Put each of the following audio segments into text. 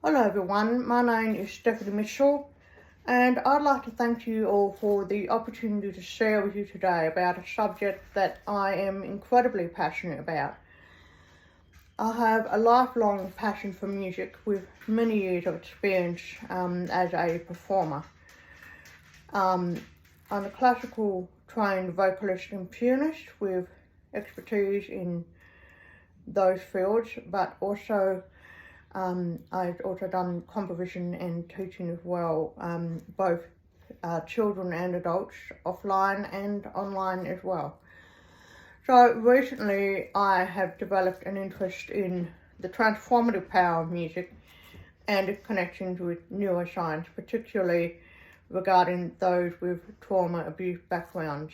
Hello everyone, my name is Stephanie Mitchell and I'd like to thank you all for the opportunity to share with you today about a subject that I am incredibly passionate about. I have a lifelong passion for music with many years of experience as a performer. I'm a classical trained vocalist and pianist with expertise in those fields, but also I've also done composition and teaching as well, both children and adults, offline and online as well. So recently I have developed an interest in the transformative power of music and its connections with neuroscience, particularly regarding those with trauma abuse backgrounds.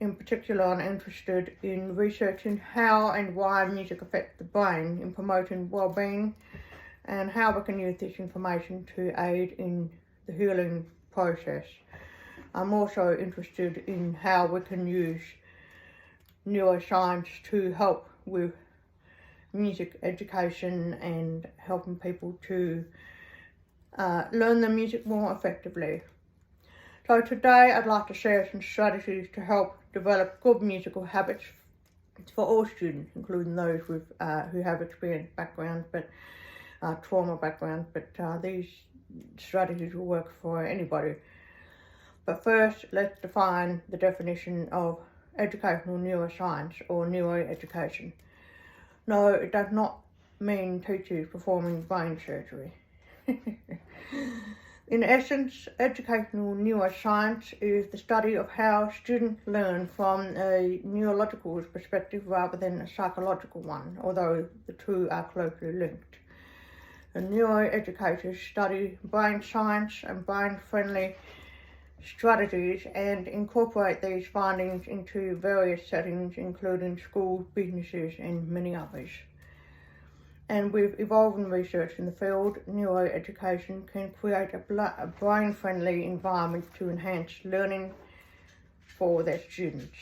In particular, I'm interested in researching how and why music affects the brain in promoting well-being and how we can use this information to aid in the healing process. I'm also interested in how we can use neuroscience to help with music education and helping people to learn the music more effectively. So today I'd like to share some strategies to help develop good musical habits for all students, including those with who have experienced backgrounds, but trauma backgrounds, but these strategies will work for anybody. But first, let's define the definition of educational neuroscience or neuroeducation. No, it does not mean teachers performing brain surgery. In essence, educational neuroscience is the study of how students learn from a neurological perspective rather than a psychological one, although the two are closely linked. The neuroeducators study brain science and brain-friendly strategies and incorporate these findings into various settings, including schools, businesses, and many others. And with evolving research in the field, neuroeducation can create a brain-friendly environment to enhance learning for their students.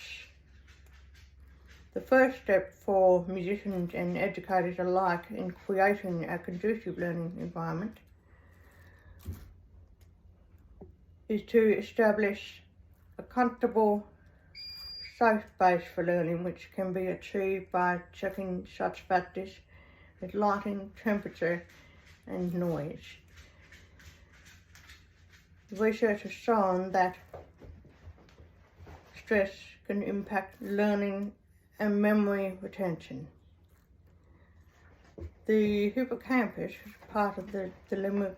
The first step for musicians and educators alike in creating a conducive learning environment is to establish a comfortable, safe space for learning, which can be achieved by checking such factors as lighting, temperature, and noise. Research has shown that stress can impact learning and memory retention. The hippocampus, which is part of the limbic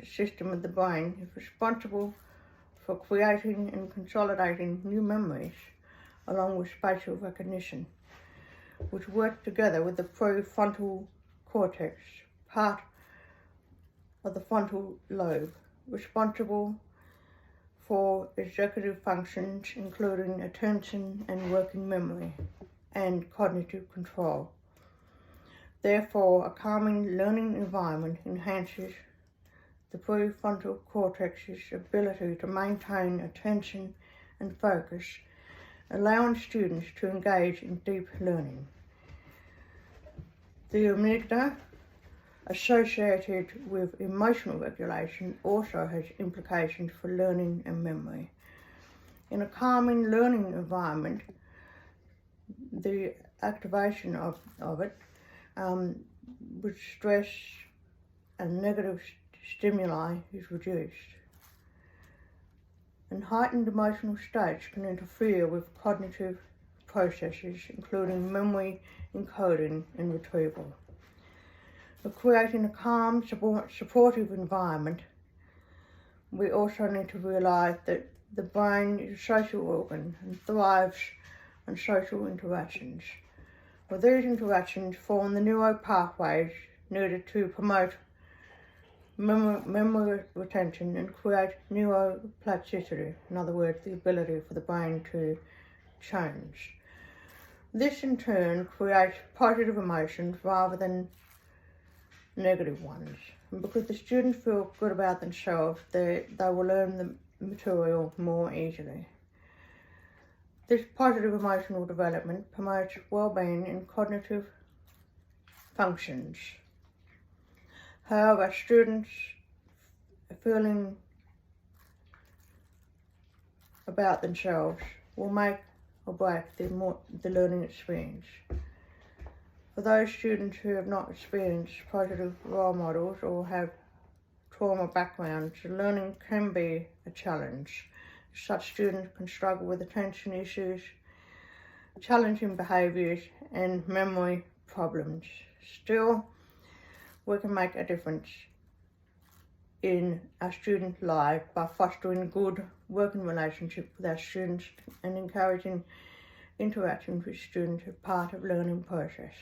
system of the brain, is responsible for creating and consolidating new memories, along with spatial recognition, which work together with the prefrontal cortex, part of the frontal lobe, responsible for executive functions including attention and working memory and cognitive control. Therefore, a calming learning environment enhances the prefrontal cortex's ability to maintain attention and focus, allowing students to engage in deep learning. The amygdala, associated with emotional regulation, also has implications for learning and memory. In a calming learning environment, the activation of it with stress and negative stimuli is reduced. And heightened emotional states can interfere with cognitive processes, including memory encoding and retrieval. For creating a calm, supportive environment, we also need to realise that the brain is a social organ and thrives on social interactions. Well, these interactions form the neural pathways needed to promote memory retention and create neuroplasticity, in other words, the ability for the brain to change. This in turn creates positive emotions rather than negative ones. And because the students feel good about themselves, they will learn the material more easily. This positive emotional development promotes well-being and cognitive functions. However, students feeling about themselves will make or break the learning experience. For those students who have not experienced positive role models or have trauma backgrounds, learning can be a challenge. Such students can struggle with attention issues, challenging behaviours and memory problems. Still, we can make a difference in our student life by fostering good working relationship with our students and encouraging interaction with students as part of learning process.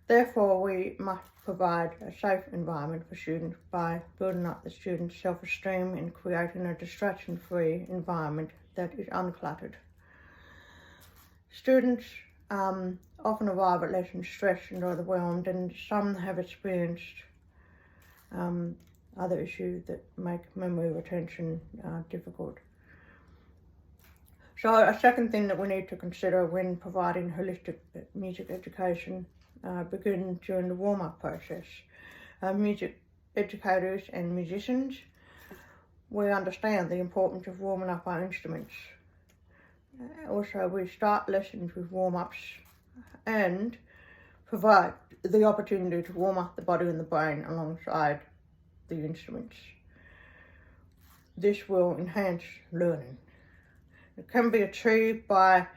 Therefore, we must provide a safe environment for students by building up the students' self-esteem and creating a distraction-free environment that is uncluttered. Students often arrive at lessons stressed and overwhelmed, and some have experienced other issues that make memory retention difficult. So a second thing that we need to consider when providing holistic music education begins during the warm-up process. Music educators and musicians, we understand the importance of warming up our instruments. Also, we start lessons with warm-ups and provide the opportunity to warm up the body and the brain alongside the instruments. This will enhance learning. It can be achieved by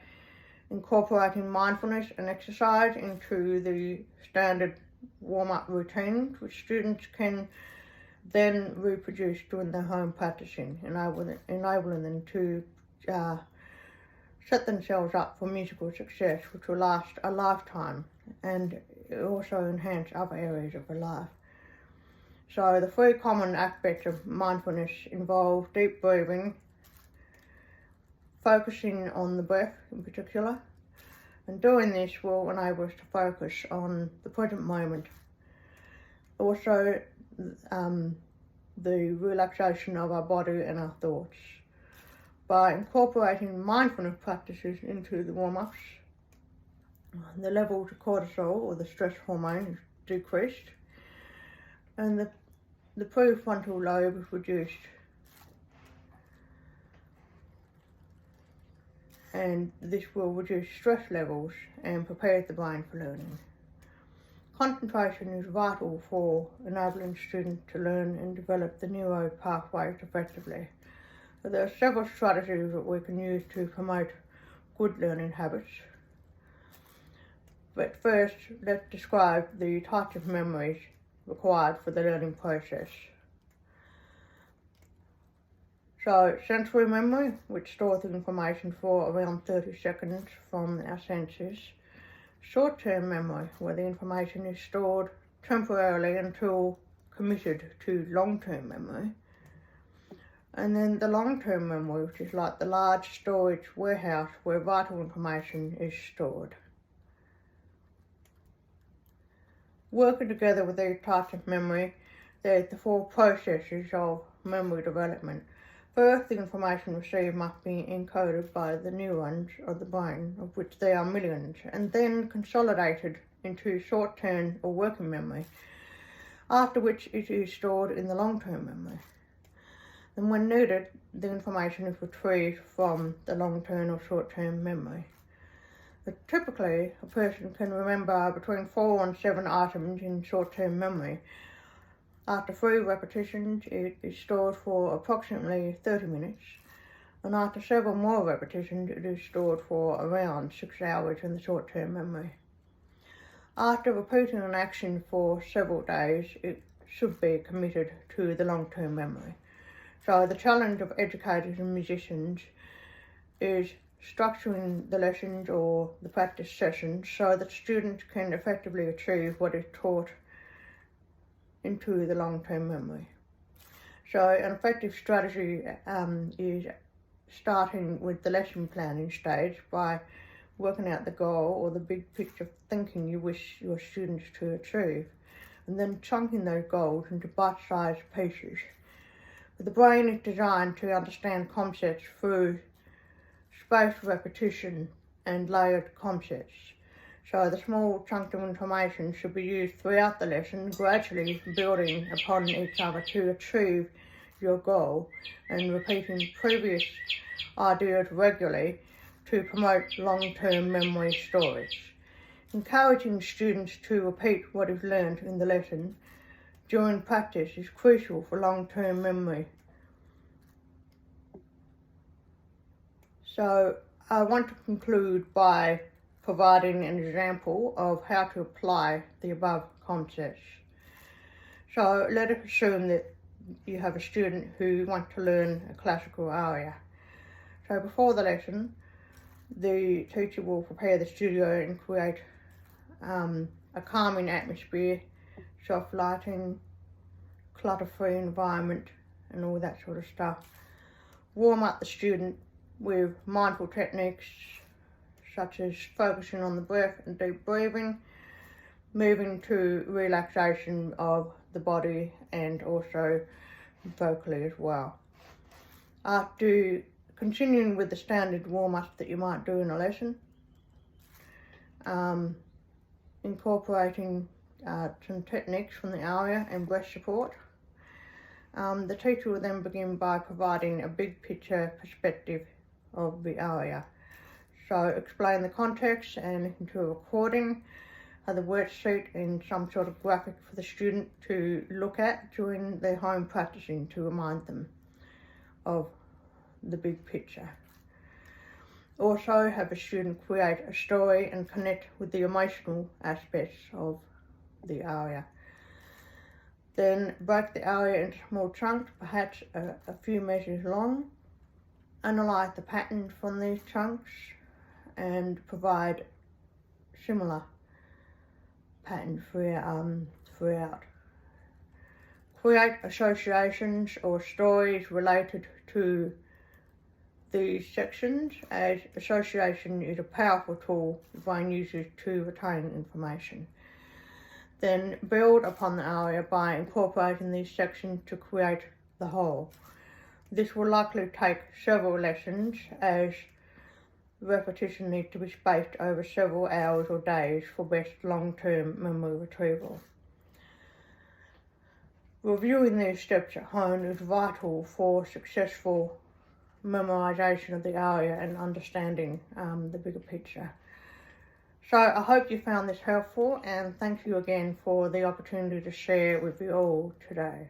incorporating mindfulness and exercise into the standard warm-up routines, which students can then reproduce during their home practicing, enabling them to set themselves up for musical success, which will last a lifetime and also enhance other areas of their life. So the three common aspects of mindfulness involve deep breathing, focusing on the breath in particular, and doing this will enable us to focus on the present moment. Also, the relaxation of our body and our thoughts. By incorporating mindfulness practices into the warm-ups, the level of cortisol, or the stress hormone, is decreased, and the prefrontal lobe is reduced. And this will reduce stress levels and prepare the brain for learning. Concentration is vital for enabling students to learn and develop the neuro pathways effectively. There are several strategies that we can use to promote good learning habits. But first, let's describe the types of memories required for the learning process. So, sensory memory, which stores the information for around 30 seconds from our senses. Short-term memory, where the information is stored temporarily until committed to long-term memory. And then the long-term memory, which is like the large storage warehouse where vital information is stored. Working together with these types of memory, there's the four processes of memory development. First, the information received must be encoded by the neurons of the brain, of which there are millions, and then consolidated into short-term or working memory, after which it is stored in the long-term memory. And when needed, the information is retrieved from the long-term or short-term memory. But typically, a person can remember between 4 and 7 items in short-term memory. After 3 repetitions, it is stored for approximately 30 minutes, and after several more repetitions, it is stored for around 6 hours in the short-term memory. After repeating an action for several days, it should be committed to the long-term memory. So the challenge of educators and musicians is structuring the lessons or the practice sessions so that students can effectively achieve what is taught into the long-term memory. So an effective strategy is starting with the lesson planning stage by working out the goal or the big picture thinking you wish your students to achieve, and then chunking those goals into bite-sized pieces. The brain is designed to understand concepts through spaced repetition and layered concepts. So the small chunks of information should be used throughout the lesson, gradually building upon each other to achieve your goal, and repeating previous ideas regularly to promote long-term memory storage. Encouraging students to repeat what is learned in the lesson during practice is crucial for long-term memory. So I want to conclude by providing an example of how to apply the above concepts. So let us assume that you have a student who wants to learn a classical aria. So before the lesson, the teacher will prepare the studio and create a calming atmosphere, soft lighting, clutter-free environment, and all that sort of stuff. Warm up the student with mindful techniques such as focusing on the breath and deep breathing, moving to relaxation of the body and also vocally as well. After continuing with the standard warm-ups that you might do in a lesson, incorporating some techniques from the aria and breath support, the teacher will then begin by providing a big picture perspective of the aria. So explain the context and listen to a recording, the worksheet and some sort of graphic for the student to look at during their home practicing to remind them of the big picture. Also have a student create a story and connect with the emotional aspects of the aria. Then break the aria into small chunks, perhaps a few measures long. Analyse the patterns from these chunks and provide similar patterns throughout. Create associations or stories related to these sections, as association is a powerful tool the brain uses to retain information. Then build upon the aria by incorporating these sections to create the whole. This will likely take several lessons, as repetition needs to be spaced over several hours or days for best long-term memory retrieval. Reviewing these steps at home is vital for successful memorization of the aria and understanding the bigger picture. So I hope you found this helpful, and thank you again for the opportunity to share with you all today.